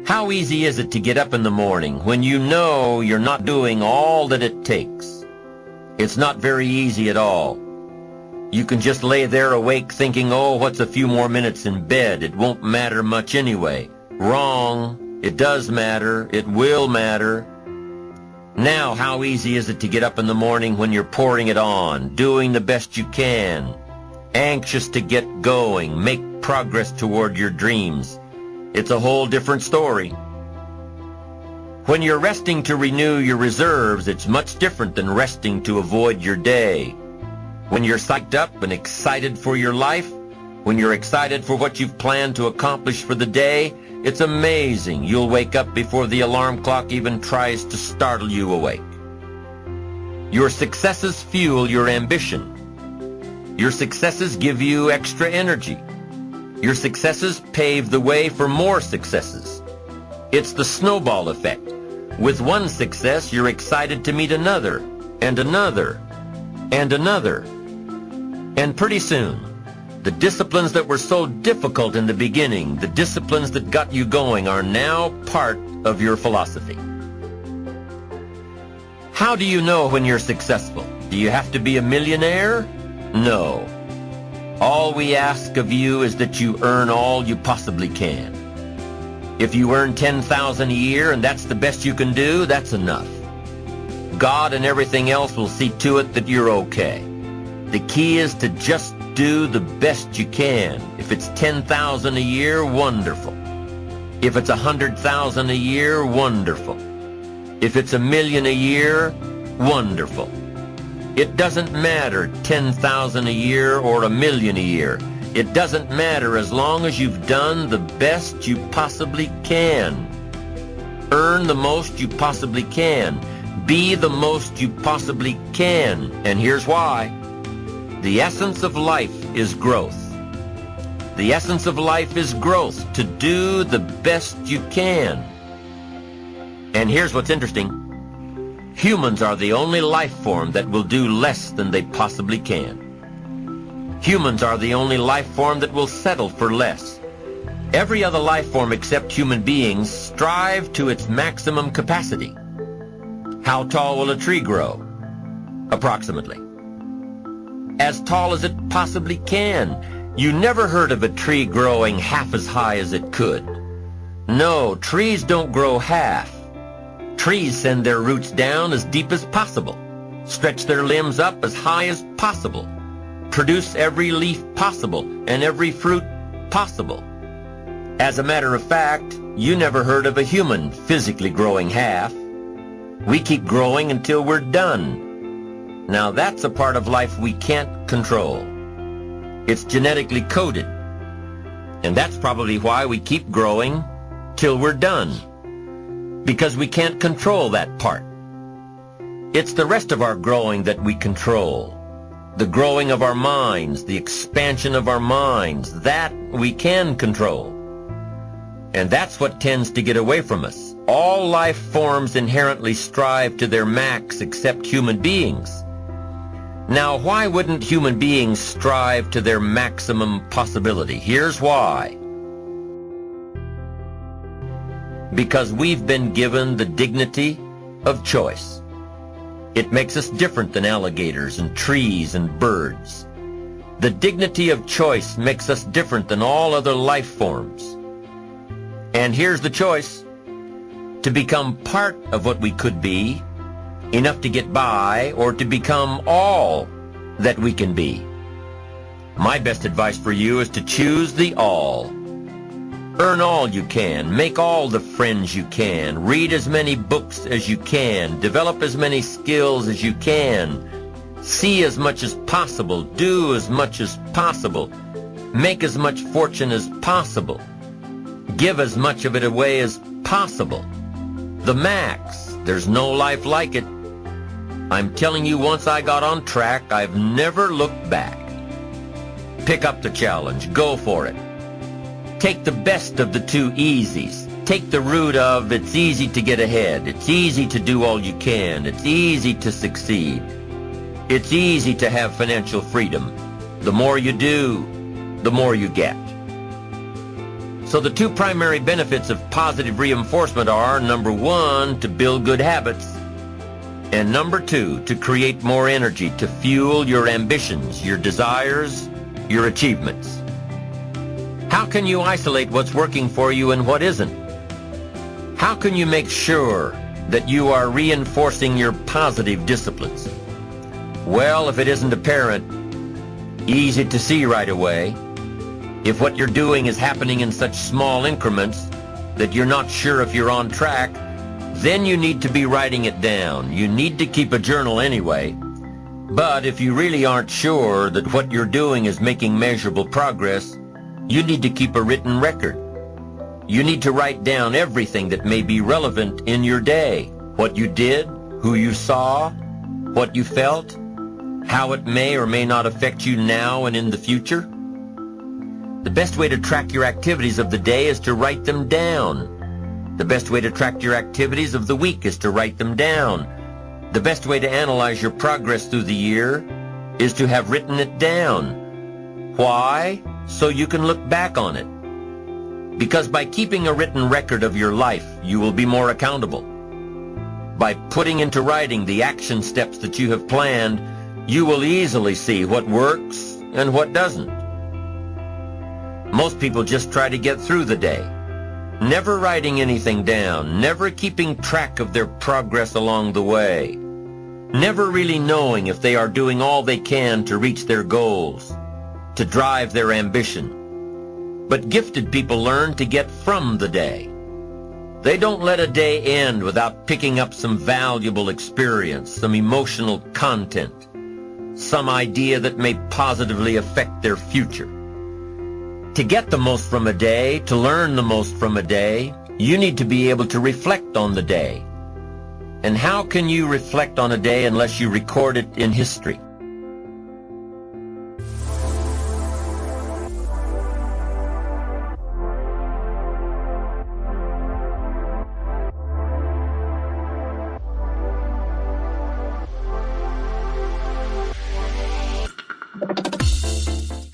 How easy is it to get up in the morning when you know you're not doing all that it takes? It's not very easy at all. You can just lay there awake thinking, oh, what's a few more minutes in bed? It won't matter much anyway. Wrong. It does matter. It will matter. Now, how easy is it to get up in the morning when you're pouring it on, doing the best you can, anxious to get going, make progress toward your dreams? It's a whole different story. When you're resting to renew your reserves, it's much different than resting to avoid your day. When you're psyched up and excited for your life, when you're excited for what you've planned to accomplish for the day, it's amazing. You'll wake up before the alarm clock even tries to startle you awake. Your successes fuel your ambition. Your successes give you extra energy. Your successes pave the way for more successes. It's the snowball effect. With one success, you're excited to meet another, and another, and another. And pretty soon, the disciplines that were so difficult in the beginning, the disciplines that got you going, are now part of your philosophy. How do you know when you're successful? Do you have to be a millionaire? No. All we ask of you is that you earn all you possibly can. If you earn $10,000 a year and that's the best you can do, that's enough. God and everything else will see to it that you're okay. The key is to just do the best you can. If it's $10,000 a year, wonderful. If it's $100,000 a year, wonderful. If it's $1 million a year, wonderful. It doesn't matter $10,000 a year or $1 million a year. It doesn't matter as long as you've done the best you possibly can. Earn the most you possibly can. Be the most you possibly can. And here's why. The essence of life is growth. The essence of life is growth, to do the best you can. And here's what's interesting. Humans are the only life form that will do less than they possibly can. Humans are the only life form that will settle for less. Every other life form except human beings strive to its maximum capacity. How tall will a tree grow? Approximately. As tall as it possibly can. You never heard of a tree growing half as high as it could. No, trees don't grow half. Trees send their roots down as deep as possible, stretch their limbs up as high as possible, produce every leaf possible and every fruit possible. As a matter of fact, you never heard of a human physically growing half. We keep growing until we're done. Now that's a part of life we can't control. It's genetically coded. And that's probably why we keep growing till we're done. Because we can't control that part. It's the rest of our growing that we control. The growing of our minds, the expansion of our minds, that we can control. And that's what tends to get away from us. All life forms inherently strive to their max except human beings. Now, why wouldn't human beings strive to their maximum possibility? Here's why. Because we've been given the dignity of choice. It makes us different than alligators and trees and birds. The dignity of choice makes us different than all other life forms. And here's the choice: to become part of what we could be, enough to get by, or to become all that we can be. My best advice for you is to choose the all. Earn all you can, make all the friends you can, read as many books as you can, develop as many skills as you can, see as much as possible, do as much as possible, make as much fortune as possible, give as much of it away as possible. The max. There's no life like it. I'm telling you, once I got on track, I've never looked back. Pick up the challenge. Go for it. Take the best of the two easies. Take the route of it's easy to get ahead. It's easy to do all you can. It's easy to succeed. It's easy to have financial freedom. The more you do, the more you get. So the two primary benefits of positive reinforcement are, number one, to build good habits, and number two, to create more energy to fuel your ambitions, your desires, your achievements. How can you isolate what's working for you and what isn't? How can you make sure that you are reinforcing your positive disciplines? Well, if it isn't apparent, easy to see right away, if what you're doing is happening in such small increments that you're not sure if you're on track, then you need to be writing it down. You need to keep a journal anyway. But if you really aren't sure that what you're doing is making measurable progress, you need to keep a written record. You need to write down everything that may be relevant in your day. What you did, who you saw, what you felt, how it may or may not affect you now and in the future. The best way to track your activities of the day is to write them down. The best way to track your activities of the week is to write them down. The best way to analyze your progress through the year is to have written it down. Why? So you can look back on it. Because by keeping a written record of your life, you will be more accountable. By putting into writing the action steps that you have planned, you will easily see what works and what doesn't. Most people just try to get through the day, never writing anything down, never keeping track of their progress along the way, never really knowing if they are doing all they can to reach their goals, to drive their ambition. But gifted people learn to get from the day. They don't let a day end without picking up some valuable experience, some emotional content, some idea that may positively affect their future. To get the most from a day, to learn the most from a day, you need to be able to reflect on the day. And how can you reflect on a day unless you record it in history?